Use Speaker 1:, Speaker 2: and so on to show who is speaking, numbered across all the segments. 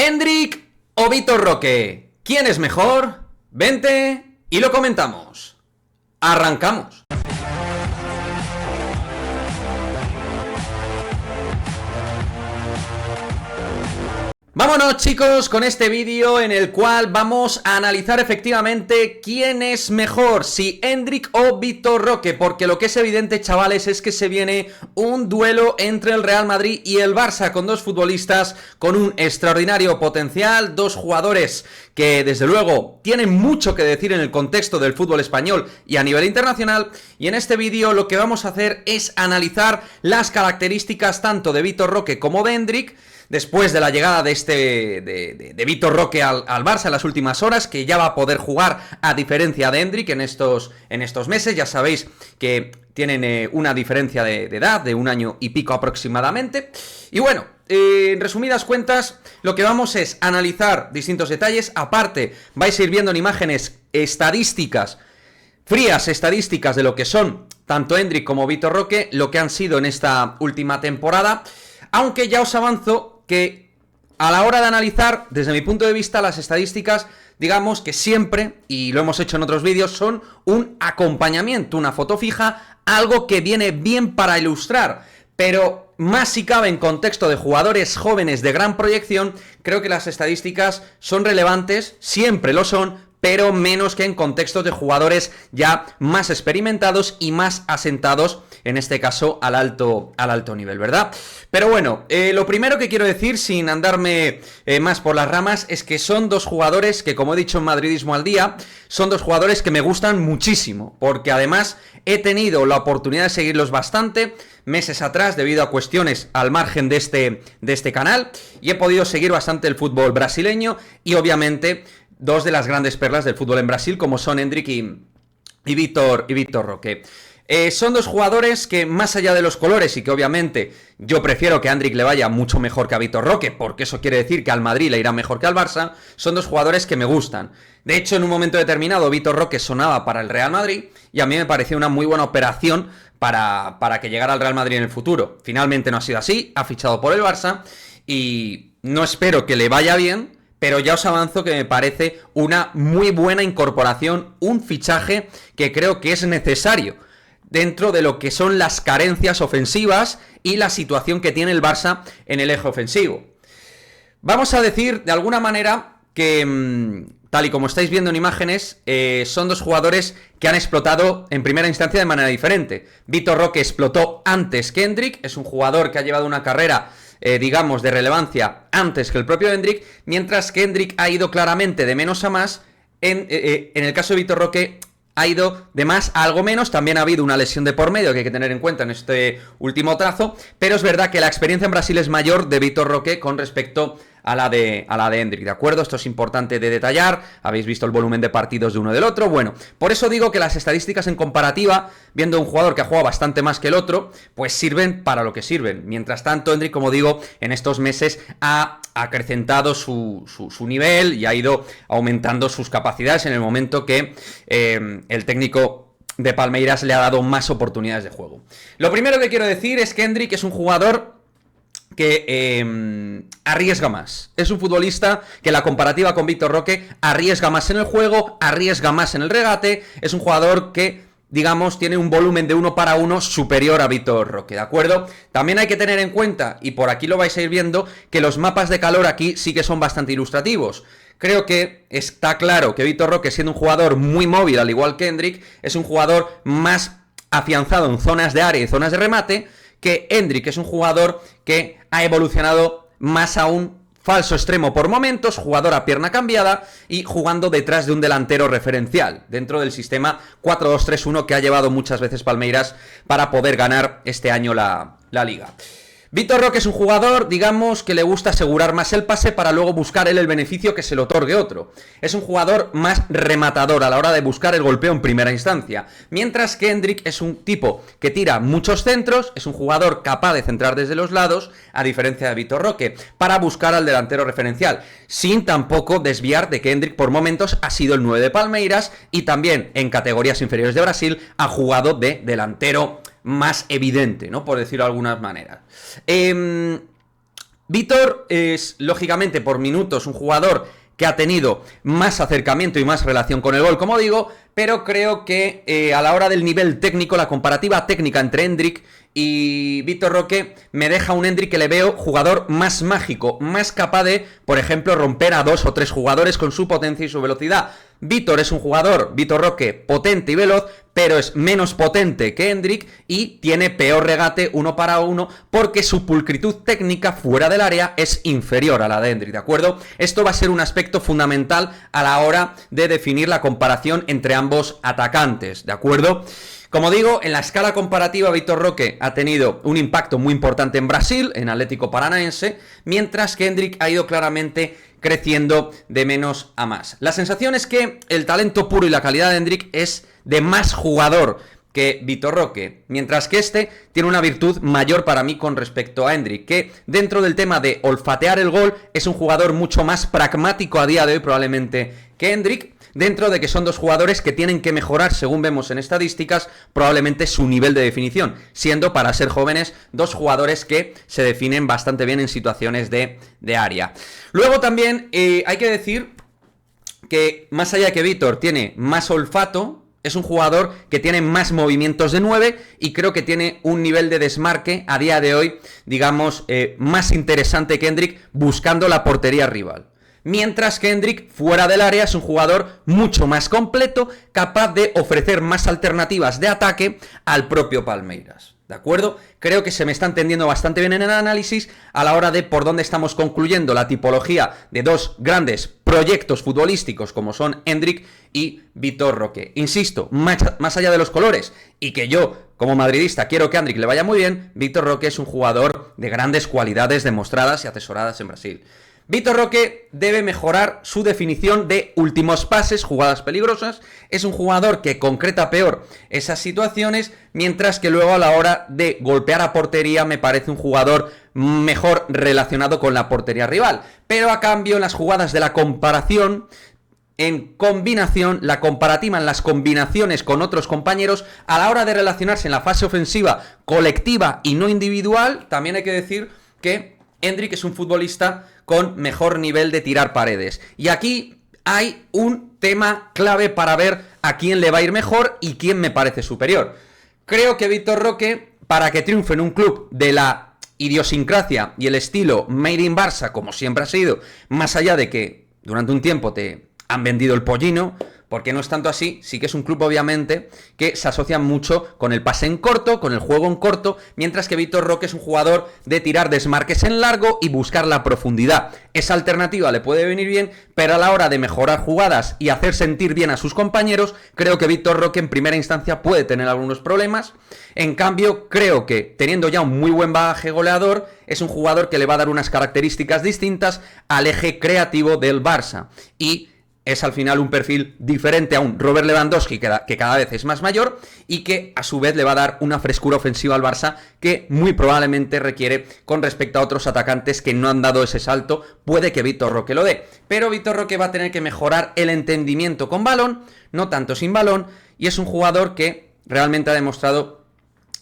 Speaker 1: ¿Endrick o Vitor Roque? ¿Quién es mejor? Vente y lo comentamos. ¡Arrancamos! Vámonos, chicos, con este vídeo en el cual vamos a analizar efectivamente quién es mejor, si Endrick o Vitor Roque, porque lo que es evidente, chavales, es que se viene un duelo entre el Real Madrid y el Barça, con dos futbolistas con un extraordinario potencial, dos jugadores que desde luego tienen mucho que decir en el contexto del fútbol español y a nivel internacional, y en este vídeo lo que vamos a hacer es analizar las características tanto de Vitor Roque como de Endrick, después de la llegada de Vitor Roque al Barça en las últimas horas, que ya va a poder jugar a diferencia de Endrick en estos meses. Ya sabéis que tienen una diferencia de edad de 1 año y pico aproximadamente. Y bueno, en resumidas cuentas, lo que vamos es analizar distintos detalles. Aparte, vais a ir viendo en imágenes estadísticas, frías estadísticas de lo que son tanto Endrick como Vitor Roque, lo que han sido en esta última temporada. Aunque ya os avanzo que a la hora de analizar, desde mi punto de vista, las estadísticas, digamos que siempre, y lo hemos hecho en otros vídeos, son un acompañamiento, una foto fija, algo que viene bien para ilustrar, pero más si cabe en contexto de jugadores jóvenes de gran proyección, creo que las estadísticas son relevantes, siempre lo son, pero menos que en contextos de jugadores ya más experimentados y más asentados, en este caso al alto nivel, ¿verdad? Pero bueno, lo primero que quiero decir, sin andarme más por las ramas, es que son dos jugadores que, como he dicho en Madridismo al Día, son dos jugadores que me gustan muchísimo, porque además he tenido la oportunidad de seguirlos bastante meses atrás debido a cuestiones al margen de este canal, y he podido seguir bastante el fútbol brasileño y obviamente dos de las grandes perlas del fútbol en Brasil, como son Endrick y Vitor Roque. Son dos jugadores que, más allá de los colores, y que obviamente yo prefiero que a Endrick le vaya mucho mejor que a Vitor Roque, porque eso quiere decir que al Madrid le irá mejor que al Barça, son dos jugadores que me gustan. De hecho, en un momento determinado, Vitor Roque sonaba para el Real Madrid, y a mí me pareció una muy buena operación para que llegara al Real Madrid en el futuro. Finalmente no ha sido así, ha fichado por el Barça, y no espero que le vaya bien, pero ya os avanzo que me parece una muy buena incorporación, un fichaje que creo que es necesario dentro de lo que son las carencias ofensivas y la situación que tiene el Barça en el eje ofensivo. Vamos a decir de alguna manera que, tal y como estáis viendo en imágenes, son dos jugadores que han explotado en primera instancia de manera diferente. Vitor Roque explotó antes que Endrick, es un jugador que ha llevado una carrera digamos, de relevancia antes que el propio Endrick, mientras que Endrick ha ido claramente de menos a más. En el caso de Vitor Roque ha ido de más a algo menos. También ha habido una lesión de por medio que hay que tener en cuenta en este último trazo, pero es verdad que la experiencia en Brasil es mayor de Vitor Roque con respecto a la de Endrick, ¿de acuerdo? Esto es importante de detallar, habéis visto el volumen de partidos de uno del otro, bueno, por eso digo que las estadísticas en comparativa, viendo un jugador que ha jugado bastante más que el otro, pues sirven para lo que sirven. Mientras tanto, Endrick, como digo, en estos meses ha acrecentado su nivel y ha ido aumentando sus capacidades en el momento que el técnico de Palmeiras le ha dado más oportunidades de juego. Lo primero que quiero decir es que Endrick es un jugador que arriesga más. Es un futbolista que, la comparativa con Vitor Roque, arriesga más en el juego, arriesga más en el regate. Es un jugador que, digamos, tiene un volumen de 1 para 1 superior a Vitor Roque, ¿de acuerdo? También hay que tener en cuenta, y por aquí lo vais a ir viendo, que los mapas de calor aquí sí que son bastante ilustrativos. Creo que está claro que Vitor Roque, siendo un jugador muy móvil, al igual que Endrick, es un jugador más afianzado en zonas de área y zonas de remate, que Endrick es un jugador que ha evolucionado más a un falso extremo por momentos, jugador a pierna cambiada y jugando detrás de un delantero referencial, dentro del sistema 4-2-3-1 que ha llevado muchas veces Palmeiras para poder ganar este año la Liga. Vitor Roque es un jugador, digamos, que le gusta asegurar más el pase para luego buscar él el beneficio que se le otorgue otro. Es un jugador más rematador a la hora de buscar el golpeo en primera instancia. Mientras que Endrick es un tipo que tira muchos centros, es un jugador capaz de centrar desde los lados, a diferencia de Vitor Roque, para buscar al delantero referencial, sin tampoco desviar de que Endrick por momentos ha sido el 9 de Palmeiras y también en categorías inferiores de Brasil ha jugado de delantero más evidente, ¿no? Por decirlo de algunas maneras. Vítor es, lógicamente, por minutos un jugador que ha tenido más acercamiento y más relación con el gol, como digo, pero creo que a la hora del nivel técnico, la comparativa técnica entre Endrick y Vitor Roque me deja un Endrick que le veo jugador más mágico, más capaz de, por ejemplo, romper a 2 o 3 jugadores con su potencia y su velocidad. Vitor es un jugador, Vitor Roque, potente y veloz, pero es menos potente que Endrick y tiene peor regate 1 para 1 porque su pulcritud técnica fuera del área es inferior a la de Endrick, ¿de acuerdo? Esto va a ser un aspecto fundamental a la hora de definir la comparación entre ambos atacantes, ¿de acuerdo? Como digo, en la escala comparativa, Vitor Roque ha tenido un impacto muy importante en Brasil, en Atlético Paranaense, mientras que Endrick ha ido claramente creciendo de menos a más. La sensación es que el talento puro y la calidad de Endrick es de más jugador que Vitor Roque, mientras que este tiene una virtud mayor para mí con respecto a Endrick, que dentro del tema de olfatear el gol es un jugador mucho más pragmático a día de hoy probablemente que Endrick, dentro de que son dos jugadores que tienen que mejorar, según vemos en estadísticas, probablemente su nivel de definición, siendo, para ser jóvenes, dos jugadores que se definen bastante bien en situaciones de área. Luego también hay que decir que, más allá de que Vítor tiene más olfato, es un jugador que tiene más movimientos de 9 y creo que tiene un nivel de desmarque a día de hoy, digamos, más interesante que Endrick, buscando la portería rival. Mientras que Endrick, fuera del área, es un jugador mucho más completo, capaz de ofrecer más alternativas de ataque al propio Palmeiras, ¿de acuerdo? Creo que se me está entendiendo bastante bien en el análisis a la hora de por dónde estamos concluyendo la tipología de dos grandes proyectos futbolísticos como son Endrick y Vitor Roque. Insisto, más allá de los colores y que yo, como madridista, quiero que a Endrick le vaya muy bien, Vitor Roque es un jugador de grandes cualidades demostradas y atesoradas en Brasil. Vitor Roque debe mejorar su definición de últimos pases, jugadas peligrosas. Es un jugador que concreta peor esas situaciones, mientras que luego a la hora de golpear a portería me parece un jugador mejor relacionado con la portería rival. Pero a cambio, en las jugadas de la comparación, en combinación, la comparativa en las combinaciones con otros compañeros, a la hora de relacionarse en la fase ofensiva colectiva y no individual, también hay que decir que Endrick es un futbolista con mejor nivel de tirar paredes. Y aquí hay un tema clave para ver a quién le va a ir mejor y quién me parece superior. Creo que Vitor Roque, para que triunfe en un club de la idiosincrasia y el estilo Made in Barça, como siempre ha sido, más allá de que durante un tiempo te han vendido el pollino, porque no es tanto así, sí que es un club obviamente que se asocia mucho con el pase en corto, con el juego en corto, mientras que Vitor Roque es un jugador de tirar desmarques en largo y buscar la profundidad. Esa alternativa le puede venir bien, pero a la hora de mejorar jugadas y hacer sentir bien a sus compañeros, creo que Vitor Roque en primera instancia puede tener algunos problemas. En cambio, creo que teniendo ya un muy buen bagaje goleador, es un jugador que le va a dar unas características distintas al eje creativo del Barça. Y es al final un perfil diferente a un Robert Lewandowski que cada vez es más mayor y que a su vez le va a dar una frescura ofensiva al Barça que muy probablemente requiere con respecto a otros atacantes que no han dado ese salto. Puede que Vitor Roque lo dé, pero Vitor Roque va a tener que mejorar el entendimiento con balón, no tanto sin balón, y es un jugador que realmente ha demostrado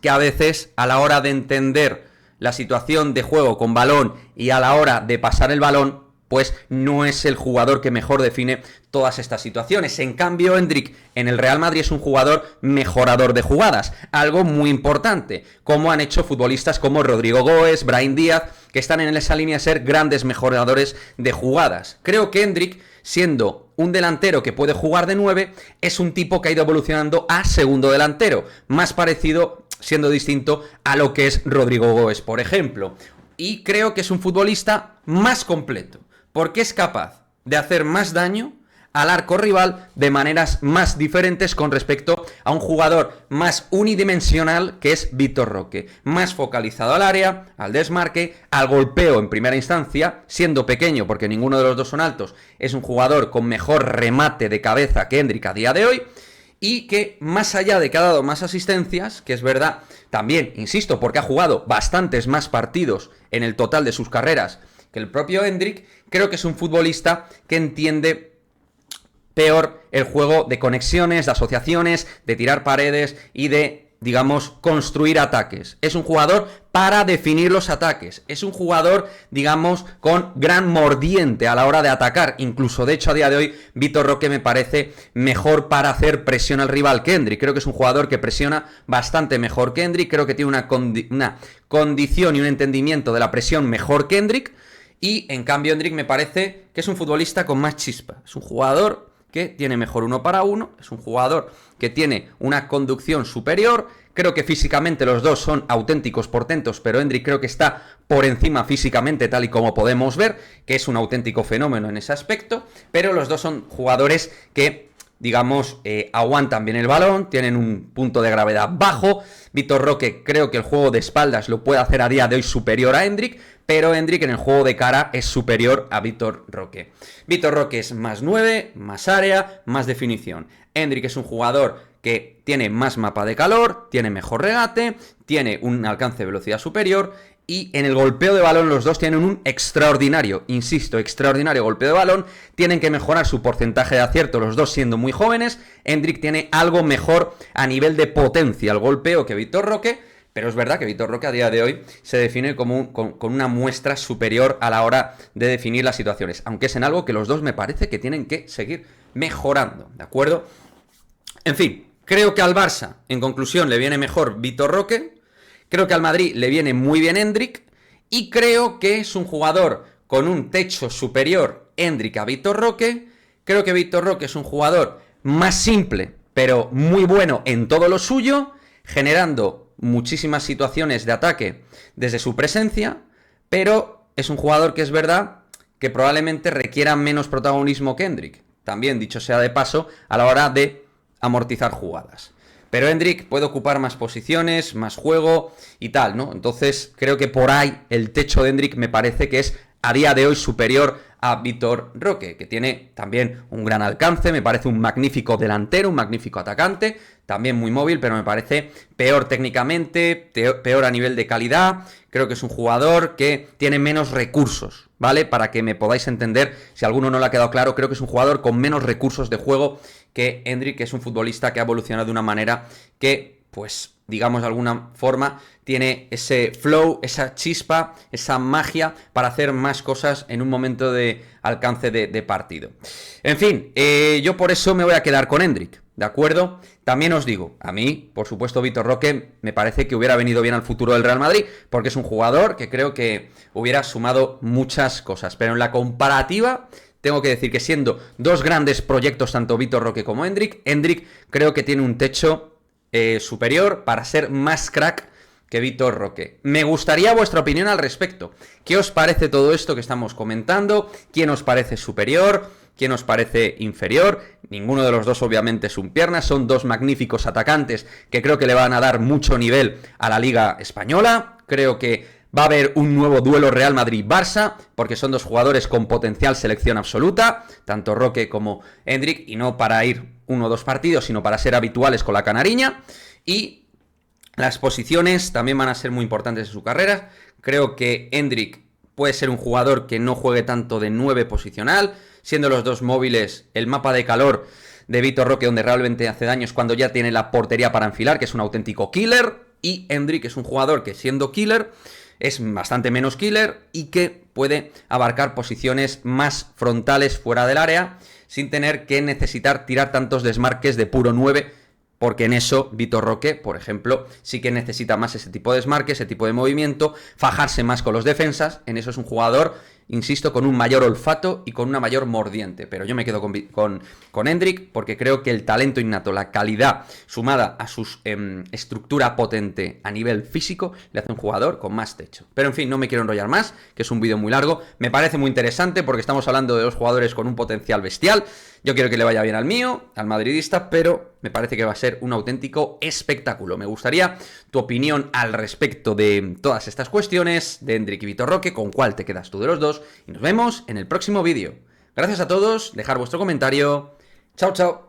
Speaker 1: que a veces a la hora de entender la situación de juego con balón y a la hora de pasar el balón, pues no es el jugador que mejor define todas estas situaciones. En cambio, Endrick en el Real Madrid es un jugador mejorador de jugadas, algo muy importante, como han hecho futbolistas como Rodrigo Goes, Brahim Díaz, que están en esa línea de ser grandes mejoradores de jugadas. Creo que Endrick, siendo un delantero que puede jugar de 9, es un tipo que ha ido evolucionando a segundo delantero, más parecido, siendo distinto, a lo que es Rodrigo Goes, por ejemplo. Y creo que es un futbolista más completo, porque es capaz de hacer más daño al arco rival de maneras más diferentes con respecto a un jugador más unidimensional que es Vitor Roque, más focalizado al área, al desmarque, al golpeo en primera instancia, siendo pequeño porque ninguno de los dos son altos, es un jugador con mejor remate de cabeza que Endrick a día de hoy, y que más allá de que ha dado más asistencias, que es verdad, también, insisto, porque ha jugado bastantes más partidos en el total de sus carreras que el propio Endrick, creo que es un futbolista que entiende peor el juego de conexiones, de asociaciones, de tirar paredes y de digamos, construir ataques. Es un jugador para definir los ataques. Es un jugador, digamos, con gran mordiente a la hora de atacar. Incluso, de hecho, a día de hoy, Vitor Roque me parece mejor para hacer presión al rival que Endrick. Creo que es un jugador que presiona bastante mejor que Endrick. Creo que tiene una condición y un entendimiento de la presión mejor que Endrick. Y, en cambio, Endrick me parece que es un futbolista con más chispa. Es un jugador que tiene mejor 1 para 1, es un jugador que tiene una conducción superior. Creo que físicamente los dos son auténticos portentos, pero Endrick creo que está por encima físicamente, tal y como podemos ver, que es un auténtico fenómeno en ese aspecto, pero los dos son jugadores que, digamos, aguantan bien el balón, tienen un punto de gravedad bajo. Vitor Roque creo que el juego de espaldas lo puede hacer a día de hoy superior a Endrick, pero Endrick en el juego de cara es superior a Vitor Roque. Vitor Roque es más 9, más área, más definición. Endrick es un jugador que tiene más mapa de calor, tiene mejor regate, tiene un alcance de velocidad superior y en el golpeo de balón los dos tienen un extraordinario, insisto, extraordinario golpeo de balón. Tienen que mejorar su porcentaje de acierto, los dos siendo muy jóvenes. Endrick tiene algo mejor a nivel de potencia al golpeo que Vitor Roque. Pero es verdad que Vitor Roque a día de hoy se define como con una muestra superior a la hora de definir las situaciones. Aunque es en algo que los dos me parece que tienen que seguir mejorando, ¿de acuerdo? En fin, creo que al Barça, en conclusión, le viene mejor Vitor Roque. Creo que al Madrid le viene muy bien Endrick. Y creo que es un jugador con un techo superior Endrick a Vitor Roque. Creo que Vitor Roque es un jugador más simple, pero muy bueno en todo lo suyo, generando muchísimas situaciones de ataque desde su presencia, pero es un jugador que es verdad que probablemente requiera menos protagonismo que Endrick. También, dicho sea de paso, a la hora de amortizar jugadas. Pero Endrick puede ocupar más posiciones, más juego y tal, ¿no? Entonces creo que por ahí el techo de Endrick me parece que es a día de hoy superior a Vitor Roque, que tiene también un gran alcance, me parece un magnífico delantero, un magnífico atacante, también muy móvil, pero me parece peor técnicamente, peor a nivel de calidad. Creo que es un jugador que tiene menos recursos, ¿vale? Para que me podáis entender, si a alguno no le ha quedado claro, creo que es un jugador con menos recursos de juego que Endrick, que es un futbolista que ha evolucionado de una manera que, pues, digamos de alguna forma, tiene ese flow, esa chispa, esa magia para hacer más cosas en un momento de alcance de partido. En fin, yo por eso me voy a quedar con Endrick, ¿de acuerdo? También os digo, a mí, por supuesto, Vitor Roque me parece que hubiera venido bien al futuro del Real Madrid, porque es un jugador que creo que hubiera sumado muchas cosas, pero en la comparativa tengo que decir que siendo dos grandes proyectos, tanto Vitor Roque como Endrick creo que tiene un techo superior para ser más crack que Vitor Roque. Me gustaría vuestra opinión al respecto. ¿Qué os parece todo esto que estamos comentando? ¿Quién os parece superior? ¿Quién os parece inferior? Ninguno de los dos obviamente es un piernas, son dos magníficos atacantes que creo que le van a dar mucho nivel a la Liga Española. Creo que va a haber un nuevo duelo Real Madrid-Barça, porque son dos jugadores con potencial selección absoluta, tanto Roque como Endrick, y no para ir 1 o 2 partidos, sino para ser habituales con la canariña. Y las posiciones también van a ser muy importantes en su carrera. Creo que Endrick puede ser un jugador que no juegue tanto de 9 posicional, siendo los dos móviles. El mapa de calor de Vitor Roque, donde realmente hace daño, es cuando ya tiene la portería para enfilar, que es un auténtico killer, y Endrick es un jugador que, siendo killer, es bastante menos killer y que puede abarcar posiciones más frontales fuera del área sin tener que necesitar tirar tantos desmarques de puro 9, porque en eso Vitor Roque, por ejemplo, sí que necesita más ese tipo de desmarque, ese tipo de movimiento, fajarse más con los defensas. En eso es un jugador, insisto, con un mayor olfato y con una mayor mordiente. Pero yo me quedo con Endrick, porque creo que el talento innato, la calidad sumada a su estructura potente a nivel físico, le hace un jugador con más techo. Pero en fin, no me quiero enrollar más, que es un vídeo muy largo. Me parece muy interesante porque estamos hablando de dos jugadores con un potencial bestial. Yo quiero que le vaya bien al mío, al madridista, pero me parece que va a ser un auténtico espectáculo. Me gustaría tu opinión al respecto de todas estas cuestiones, de Endrick y Vitor Roque, con cuál te quedas tú de los dos, y nos vemos en el próximo vídeo. Gracias a todos, dejar vuestro comentario. Chao, chao.